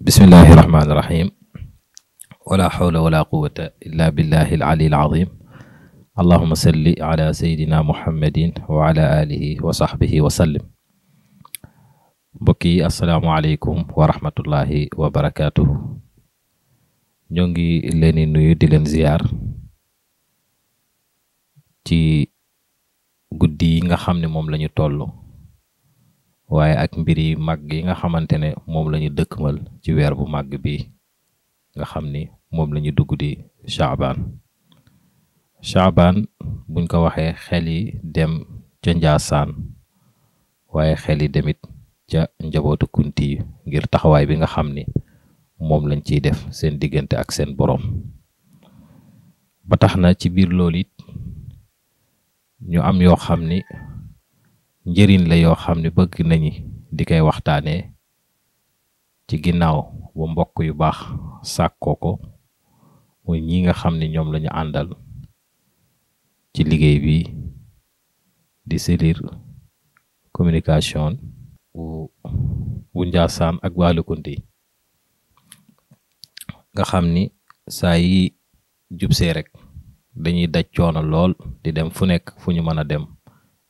bismillahi rahmaani rahim wala hawla wala quwata illa billahi al-ali al-azim allahuma salli ala sayidina muhammadin wa ala alihi wa sahbihi wa sallim. Mbokk yi asalaamualeykum wa rahmatullahi wa barakatuhu. ñoo ngi leen di nuyu di leen ziyaar ci guddi yi nga xam ne moom lañu toll waaye ak mbir yi màgg yi nga xamante ne moom lañu dëkkmal ci weer bu màgg bi nga xam ni moom lañu dugg di Chaabaan buñ ko waxee xel yi dem ca Njaasaan waaye xel yi demit ca njabootu kunti ngir taxawaay bi nga xam ni moom lañ ciy def seen diggante ak seen boroom. ba tax na ci biir loolu it ñu am yoo xam ni njëriñ la yoo xam ne bëgg nañu di koy waxtaanee ci ginnaaw ba mbokk yu baax sàkkoo ko muy ñi nga xam ne ñoom lañu àndal ci liggéey bi di cellule communication bu Njaasaan ak wàllu kunti nga xam ni saa yi jubsee rek dañuy daj coono lool di dem fu nekk fu ñu mën a dem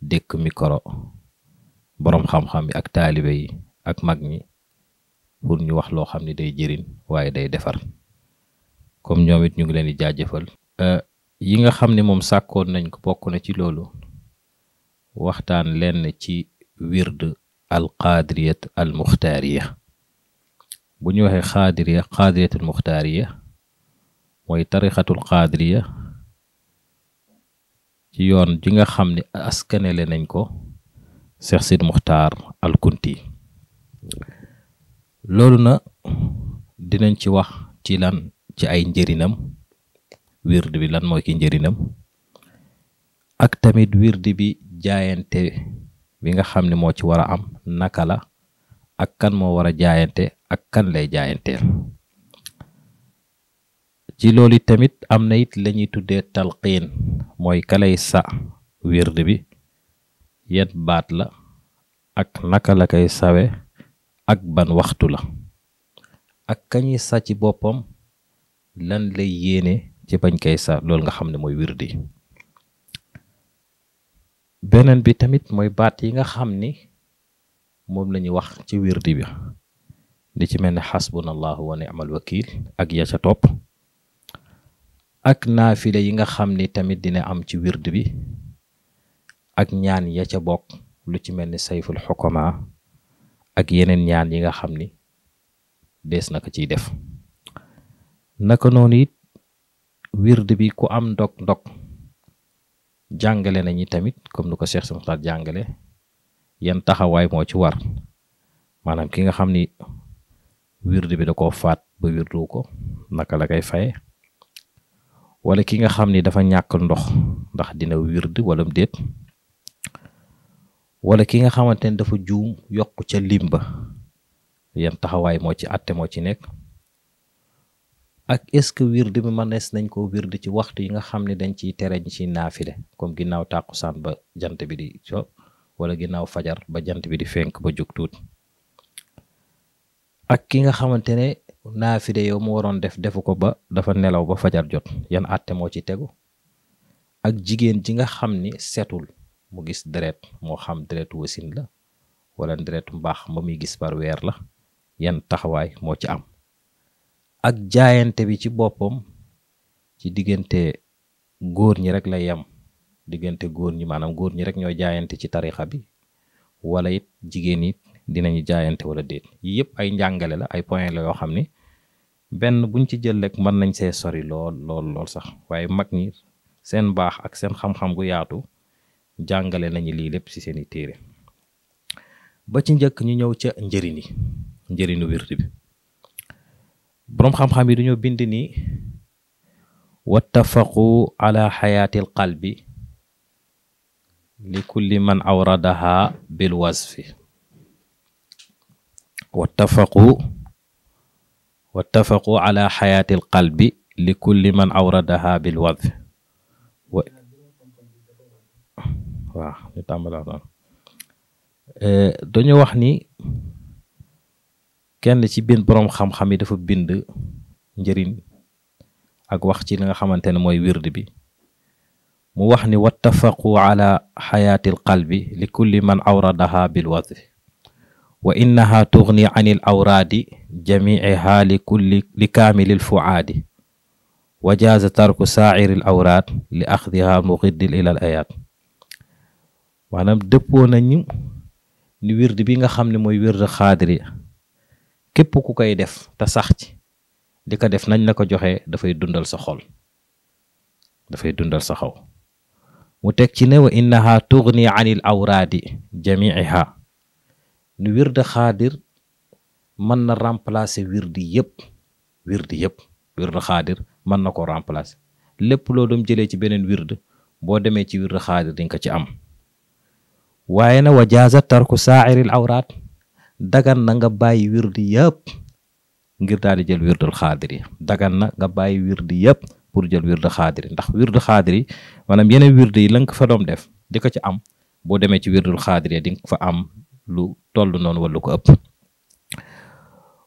dékk micro boroom xam-xam yi ak taalibe yi ak mag ñi pour ñu wax loo xam ne day jëriñ waaye day defar comme ñoom it ñu ngi leen di jaajëfal. yi nga xam ne moom sàkkoon nañ ko bokk na ci loolu waxtaan leen ci wird al qadiriyat al muxtaariya. bu ñu waxee qaadiriyatul muxtaariya mooy tarixatul qaadiriya ci yoon ji nga xam ne askanele nañ ko Cheikh Sidi Muxtaar al Kunti. loolu na dinañ ci wax ci lan ci ay njëriñam wird bi lan mooy ki njëriñam ak tamit wird bi jaayante bi nga xam ne moo ci war a am naka la ak kan moo war a jaayante ak kan lay jaayanteel. ci loolu tamit am na it lañuy tuddee talqiin mooy kalay sa wird bi yan baat la ak naka la koy sawe ak ban waxtu la ak kañuy sa ci boppam lan lay yéene ci bañ koy sa loolu nga xam ne mooy wirdi. beneen bi tamit mooy baat yi nga xam ni moom lañuy wax ci wirdi bi di ci mel ne xasbunallahu wa ni'mal wakil ak ya ca topp ak naafile yi nga xam ni tamit dina am ci wird bi ak ñaan ya ca bokk lu ci mel ni sayful xukama ak yeneen ñaan yi nga xam ni dees na ko ciy def. naka noonu it wird bi ku am ndog jàngale nañu tamit comme nu ko Cheikh Sidi Muxtaar jàngale yan taxawaay moo ci war maanaam ki nga xam ni wird bi da koo faat ba wirdu ko naka la koy faye wala ki nga xam ni dafa ñàkk ndox ndax dina wird wala déet wala ki nga xamante ne dafa juum yokk ca limba yan taxawaay moo ci àtte moo ci nekk ak est-ce que wird bi mënees nañ ko wird ci waxtu yi nga xam ne dañ ciy tere ci naafile comme ginnaaw tàkkusaan ba jant bi di so wala ginnaaw fajar ba jant bi di fenk ba jóg tuut ak ki nga xamante ne naafile yow mu waroon defu ko ba dafa nelaw ba fajar jot yan àtte moo ci tegu ak jigéen ji nga xam ni setul mu gis deret moo xam deretu wasin la wala deretu mbaax ba muy gis par weer la yan taxawaay moo ci am ak jaayante bi ci boppam ci diggante góor ñi rek la yem diggante góor ñi maanaam góor ñi rek ñooy jaayante ci tarixa bi wala it jigéen it dinañu jaayante wala déet. yi yëpp ay njàngale la ay point la yoo xam ni benn buñ ci jël rek mën nañ see sori lool sax waaye mag ñi seen baax ak seen xam-xam gu yaatu jàngale nañu lii lépp ci seeni téere. ba ci njëkk ñu ñëw ca njëriñu wird bi boroom xam-xam yi dañoo bind ni wattafaqu ala xayaatil qalbi li kulli man awradaha bil wasfi wattafaqu ala xayaatil qalbi li kulli man awradaha bil wasfi waaw ñu tàmbala dañu wax ni kenn ci biir boroom xam-xam yi dafa bind njëriñ ak wax ci li nga xamante ne mooy wird bi mu wax ni wattafaqu ala xayaati alqalbi li kulli man awradaha bilwadfi wa innaha tugni an il awraadi jamiiha li kaamili lfuaadi wa jaaza tarku saairi l awraad li axdiha muxiddil ila al ayaat. maanaam dëppoo nañu ni wird bi nga xam ne mooy wird xaadiri képp ku koy def te sax ci di ko def nañ la ko joxe dafay dundal sa xol, dafay dundal sa xaw. mu teg ci ne wa innaha tugni an il awraadi jamiiha ni wird xaadir mën na remplacer wirdi yëpp wird xaadir mën na ko remplacer lépp loo doon jëlee ci beneen wird boo demee ci wird xaadir di nga ko ci am. waaye na wa jaaza tarku saairil awraat dagan na nga bàyyi wirdi yëpp ngir daal di jël wirdul xaadir yi. dagan na nga bàyyi wirdi yëpp pour jël wird xaadir yi ndax wird xaadir yi maanaam yeneen wird yi la nga fa doon def di ko ci am boo demee ci wirdul xaadir yi di nga fa am lu toll noonu wala ko ëpp.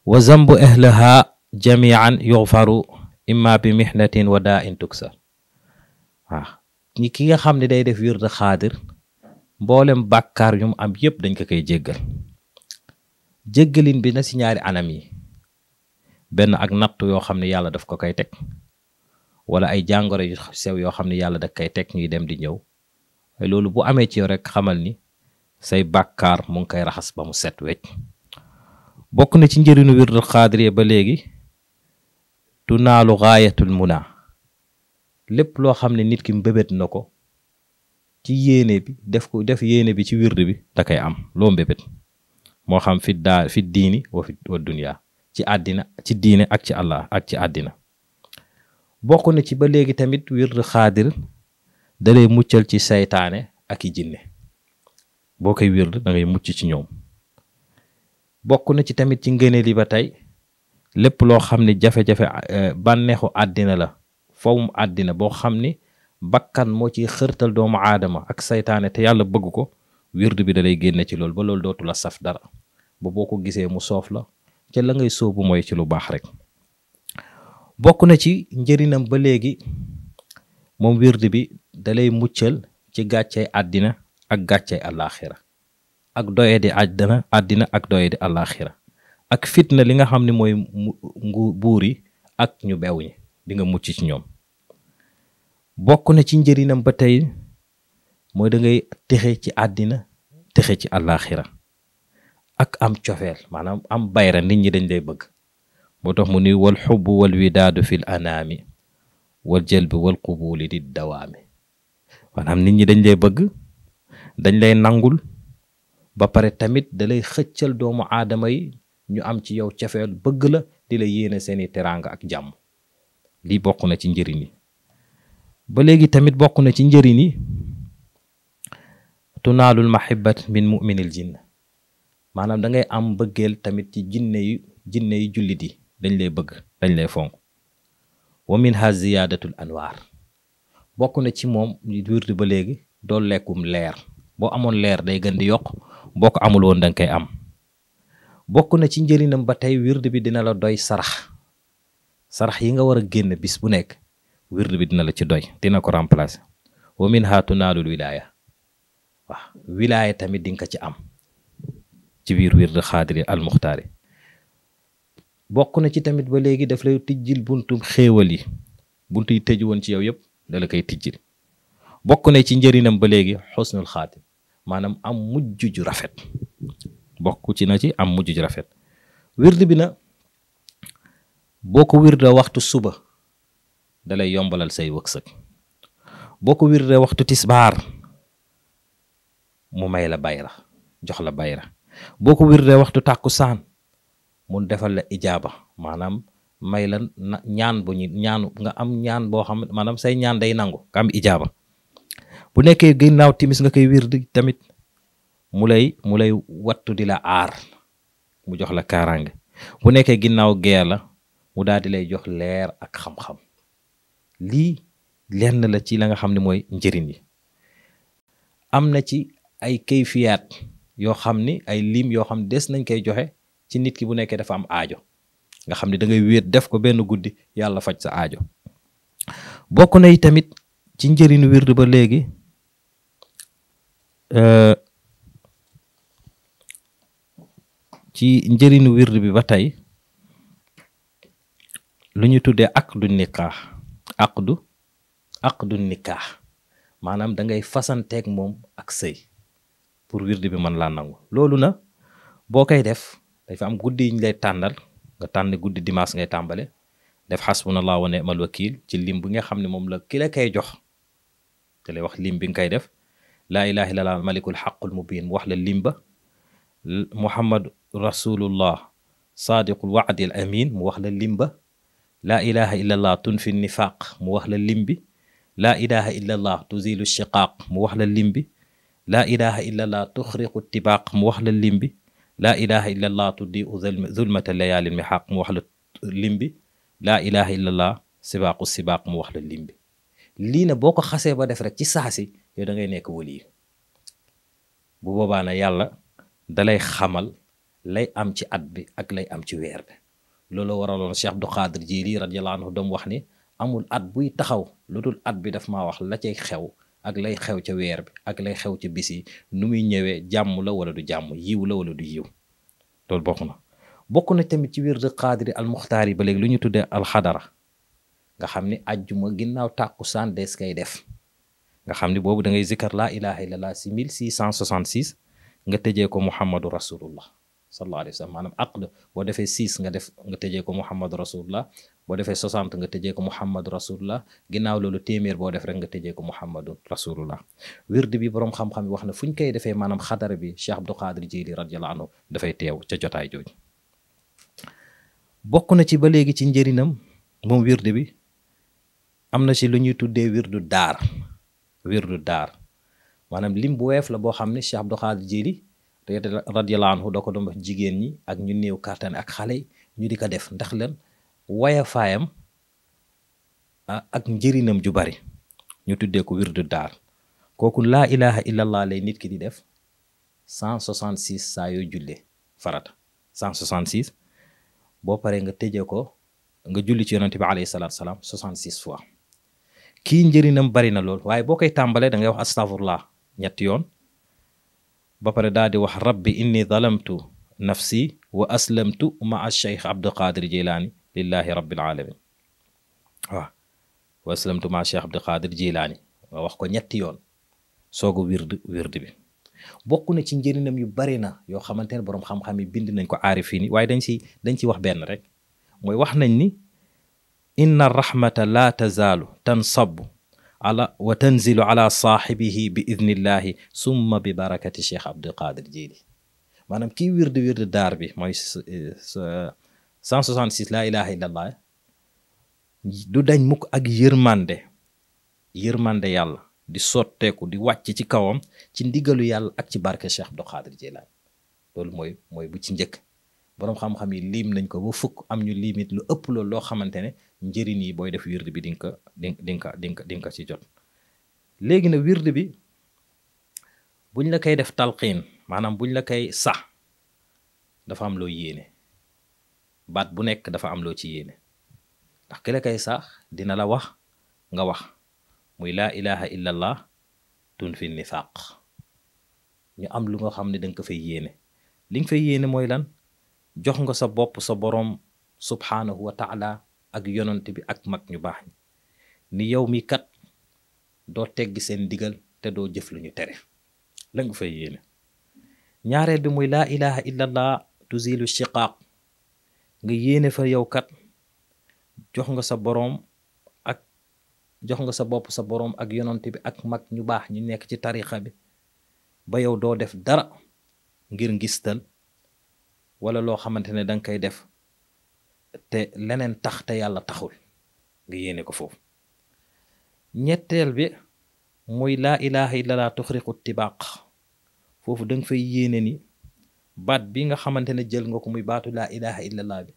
wa zambu ahlaha jamian yughfaru imma bi mihnatin wa daa in tuksa. waaw ñi ki nga xam ne day def wird xaadir mboolem bàkkaar yu mu am yëpp dañ ko koy jéggal. jéggalin bi na si ñaari anam yi, benn ak nattu yoo xam ne yàlla daf ko koy teg wala ay jàngoro yu sew yoo xam ne yàlla daf koy teg ñuy dem di ñëw. waaye loolu bu amee ci yow rek xamal ni say bàkkaar mu ngi koy raxas ba mu set wecc. bokk na ci njëriñu wirdul xaadiriya ba léegi tunaalu gaayatul muna, lépp loo xam ne nit ki mbébét na ko ci yéene bi def yéene bi ci wird bi da koy am loo mbébét, moo xam fi diini wa dunya, ci àddina ci diine ak ci Allah ak ci àddina. bokk na ci ba léegi tamit wird xaadir da lay muccal ci saytaane ak i jinne. boo koy wird da ngay mucc ci ñoom. bokk na ci tamit ci ngëneel yi ba tey lépp loo xam ne jafe-jafe bànneexu àddina la, fawum àddina boo xam ni bakkan moo ci xërtal doomu aadama ak saytaane te yàlla bëgg ko, wird bi da lay génne ci loolu ba loolu dootu la saf dara, ba boo ko gisee mu soof la ca la ngay sóobu mooy ci lu baax rek. bokk na ci njëriñam ba léegi moom wird bi da lay muccal ci gàccey àddina ak gàccey àllaaxira, ak doye di àddina ak doye di àllaaxira, ak fitna li nga xam ne mooy buur yi ak ñu beew ñi di nga mucc ci ñoom. bokk na ci njëriñam ba tey mooy da ngay texe ci àddina texe ci àllaaxira ak am cofeel, maanaam am bayra, nit ñi dañ lay bëgg. moo tax mu ni wal xubbu wal widaadu fil anaami wal jalbi wal qubuli di dawaami. maanaam nit ñi dañ lay bëgg, dañ lay nangul, ba pare tamit da lay xëccal doomu aadama yi ñu am ci yow cofeel, bëgg la, di la yéene seeni teraanga ak jàmm. lii bokk na ci njëriñ yi. ba léegi tamit bokk na ci njëriñ yi tunaalul mahabbat min muminil jinn, maanaam da ngay am bëggeel tamit ci jinne yi jullit yi dañ lay bëgg, dañ lay fonk. wa minha ziyadatul anwaar, bokk na ci moom wird ba léegi doo lekkum leer. boo amoon leer day gën di yokk, boo ko amul woon danga koy am. bokk na ci njëriñam ba tey wird bi dina la doy sarax yi nga war a génn bis bu nekk, wird bi dina la ci doy, dina ko remplacer. wa minha tunaalul wilaaya, waaw wilaaya tamit di nga ko ci am ci biir wird xaadiri al muxtaari. bokk na ci tamit ba léegi daf lay tijjil buntum xéewal yi, buntu yi tëju woon ci yow yëpp da la koy tijjil. bokk na ci njëriñam ba léegi xusnul xaatim, maanaam am mujj ju rafet. bokk ci na ci am mujj ju rafet. wird bi na boo ko wirda waxtu suba da lay yombalal say wërsëg, boo ko wirda waxtu tisbaar mu may la bayra, jox la bayra. boo ko wirda waxtu tàkkusaan mu defal la ijaaba, maanaam may la ñaan nga am ñaan boo xam maanaam say ñaan day nangu, nga am ijaaba. bu nekkee ginnaaw timis nga koy wirdi tamit mu lay wattu di la aar, mu jox la kaaraange. bu nekkee ginnaaw gee la mu daal di lay jox leer ak xam-xam. lii lenn la ci la nga xam ne mooy njëriñ yi. am na ci ay kayfiyaat yoo xam ni ay lim yoo xam des nañ koy joxe ci nit ki bu nekkee dafa am aajo nga xam ne da ngay wéet def ko benn guddi yàlla faj sa aajo. bokk na tamit ci njëriñu wird ba léegi ci njëriñu wird bi ba tey lu ñu tuddee aqdu nikaax aqdu nikaax maanaam da ngay fasanteeg moom ak sëy pour wird bi mën laa nangu. loolu na boo koy def dafa am guddi yi ñu lay tànnal nga tànn guddi dimanche ngay tàmbale def xasbunallah wa ni'mal wakil ci lim bi nga xam ne moom la ki la koy jox te lay wax lim bi nga koy def. laa ilaha illallah malikul xaqul mubin mu wax la lim ba. muhammad rasulullah sadiqul waadil amin mu wax la lim ba. laa ilaha illallah tunfi nifaq mu wax la lim bi. laa ilaha illallah tuzilu shiqaaq mu wax la lim bi. laa ilaha illallah tuxriqu tibaq mu wax la lim bi. laa ilaha illallah tuddiu zulmata layaalin mi xaq mu wax la lim bi. laa ilaha illallah sibaaqu sibaaq mu wax la lim bi. lii na boo ko xasee ba def rek ci saasi yow da ngay nekk wali bu boobaa na yàlla dalay xamal lay am ci at bi ak lay am ci weer bi. loolu waraloon Cheikh Abdou Khadir Jili radiyallahu anhu doom wax ni amul at buy taxaw lu dul at bi daf maa wax la cay xew ak lay xew ca weer bi ak lay xew ca bis yi nu muy ñëwee jàmm la wala du jàmm yiw la wala du yiw. loolu bokk na tamit ci wird Xaadiri al Muxtaar yi ba léegi lu ñu tuddee alxadara nga xam ni ajjuma ginnaaw tàkkusaan des kay def nga xam ni boobu da ngay zikkar laa ilaha illallah si 1666 nga tëjee ko muhammadu rasulullah sallallahu alayhi wa sallam maanaam aqd boo defee 6 nga tëjee ko muhammadu rasulullah boo defee 60 nga tëjee ko muhammadu rasulullah ginnaaw loolu téeméer boo def rek nga tëjee ko muhammadu rasulullah. wird bi boroom xam-xam yi wax na fu ñu koy defee maanaam xadara bi Cheikh Abdou Khadir Jili radiyallahu anhu dafay teew ca jotaay jooju. bokk na ci ba léegi ci njëriñam moom wird bi am na ci lu ñuy tuddee wirdu daar maanaam lim bu weef la boo xam ne Cheikh Abdou Khadir Jili radiyallahu anhu da ko doon wax jigéen ñi ak ñu néew kàttan ak xale yi ñu di ko def ndax leen waya faayam ak njëriñam ju bari ñu tuddee ko wirdu daar. kooku laa ilaha illallah lay nit ki di def 166 saa yoo jullee farata 166 boo paree nga tëjee ko nga julli ci yonente bi alayhi salaatu salaam 66 fois. kii njëriñam bari na lool waaye boo koy tàmbalee da ngay wax astaghfirullah ñetti yoon ba pare daal di wax rabbi inni zalamtu nafsi wa aslamtu maa cheikh Abdou Khadir Jilaani lillahi rabbil alamin waaw wa aslamtu maa cheikh Abdou Khadir Jilaani wax ko ñetti yoon soog a wird bi. bokk na ci njëriñam yu bari na yoo xamante ne boroom xam-xam yi bind nañ ko aarifin yi waaye dañ ci wax benn rek mooy wax nañ ni inna rahmata la tazaalu tansabu ala wa tanzilu ala saaxibihi bi idnillahi summa bi barakati cheikh Abdou Khadir Jili maanaam kii wird daar bi mooy 166 laa ilaha illallah du dañ mukk ak yërmande yàlla di sotteeku di wàcc ci kawam ci ndigalu yàlla ak ci barke cheikh Abdou Khadir Jilaani. loolu mooy bu ci njëkk boroom xam-xam yi liim nañ ko ba fukk am ñu limite lu ëpp loolu loo xamante ne njëriñ yi booy def wird bi di nga ci jot. léegi na wird bi buñ la koy def talqiin maanaam buñ la koy sax dafa am loo yéene baat bu nekk dafa am loo ci yéene ndax ki la koy sax dina la wax nga wax muy laa ilaha illallah tunfi nifaq ñu am lu nga xam ne danga ko fay yéene li nga fay yéene mooy lan jox nga sa bopp sa boroom subhaanahu wa taala ak yonent bi ak mag ñu baax ñi ni yow mi kat doo teggi seen digal te doo jëf lu ñu tere la nga fay yéene. ñaareel bi muy laa ilaha illallah tuzilu shiqaaq nga yéene fa yow kat jox nga sa boroom sa boroom ak yonent bi ak mag ñu baax ñu nekk ci tarixa bi ba yow doo def dara ngir ngistal wala loo xamante ne danga koy def te leneen tax te yàlla taxul nga yéene ko foofu. ñetteel bi muy laa ilaha illallah tuxriqu tibaq foofu danga fay yéene ni baat bi nga xamante ne jël nga ko muy baatu laa ilaha illallah bi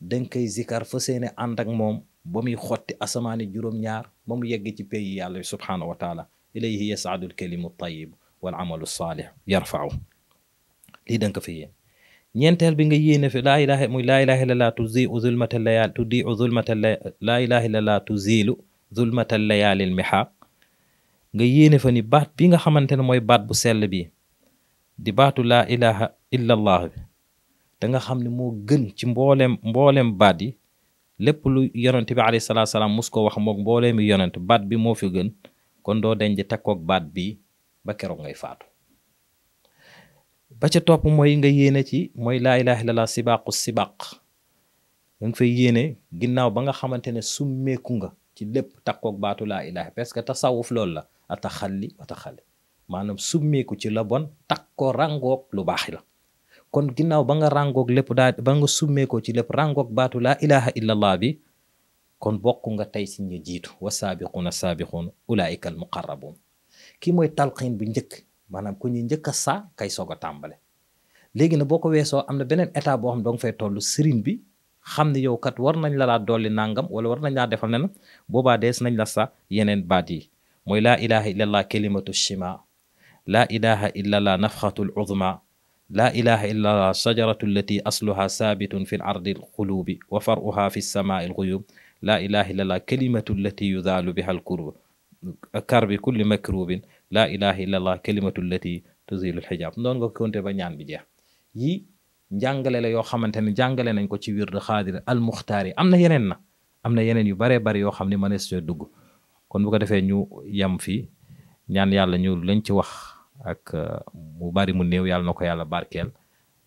danga koy zikar fa seene ànd ak moom ba muy xotti asamaani juróom-ñaar ba mu yegg ci pays yàlla subhaanahu wa taala ilayhi yasaadul kalimu tayyib wal amalu saalih yarfau lii danga ko fay yéene. ñeenteel bi nga yéene fi laa ilaha muy laa ilaha illallah tuziu zulmata layal tudiu zulmata laa ilaha illallah tuzilu zulmata layaalil mihaaq nga yéene fa ni baat bi nga xamante ne mooy baat bu sell bi di baatu laa ilaha illallah bi da nga xam ne moo gën ci mbooleem baat yi lépp lu yonent bi alayhi salaatu salaam mus ko wax mook mbooleemi yonent baat bi moo fi gën kon doo deñ di takkoog baat bi ba keroog ngay faatu. ba ca topp mooy nga yéene ci mooy laa ilaha illallah sibaaqu sibaq nga fay yéene ginnaaw ba nga xamante ne summeeku nga ci lépp takkoog baatu laa ilaha parce que tasawuf loolu la ataxalli maanaam summeeku ci la bon takkoo rangoog lu baax la. kon ginnaaw ba nga rangoog lépp ba nga summeekoo ci lépp rangoog baatu laa ilaha illallah bi kon bokk nga tey si ñu jiitu wa saabiquuna saabiquun ulaika al muqarrabuun kii mooy talqiin bu njëkk maanaam ku ñu njëkk a saa kay soog a tàmbale. léegi nag boo ko weesoo am na beneen état boo xam ne danga fay toll sëriñ bi xam ne yow kat war nañ la laa dolli nangam wala war nañ laa defal ne na boobaa dees nañ la sa yeneen baat yi mooy laa ilaha illallah kalimatu shima laa ilaha illallah nafxatul uzma laa ilaha illallah shajaratu allati asluha saabitun fi l ardi l xuluubi wa faruha fi samaai l xuyub laa ilaha illallah kalimatu allati yudaalu biha al kurb karbi kulli makrubin laa ilaha illallah kalimatu allati tuzilu l xijaab noonu nga konte ba ñaan bi jeex. yii njàngale la yoo xamante ne jàngale nañ ko ci wird xaadir al muxtaar yi am na yeneen yu baree bari yoo xam ne mënees cee dugg kon bu ko defee ñu yem fii ñaan yàlla ñu lañ ci wax ak mu bari mu néew yàlla na ko yàlla barkeel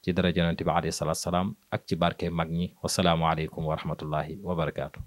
ci daraja yonent bi alayhi salaatu salaam ak ci barke mag ñi wasalaamu aleykum wa rahmatullahi wa barakaatu.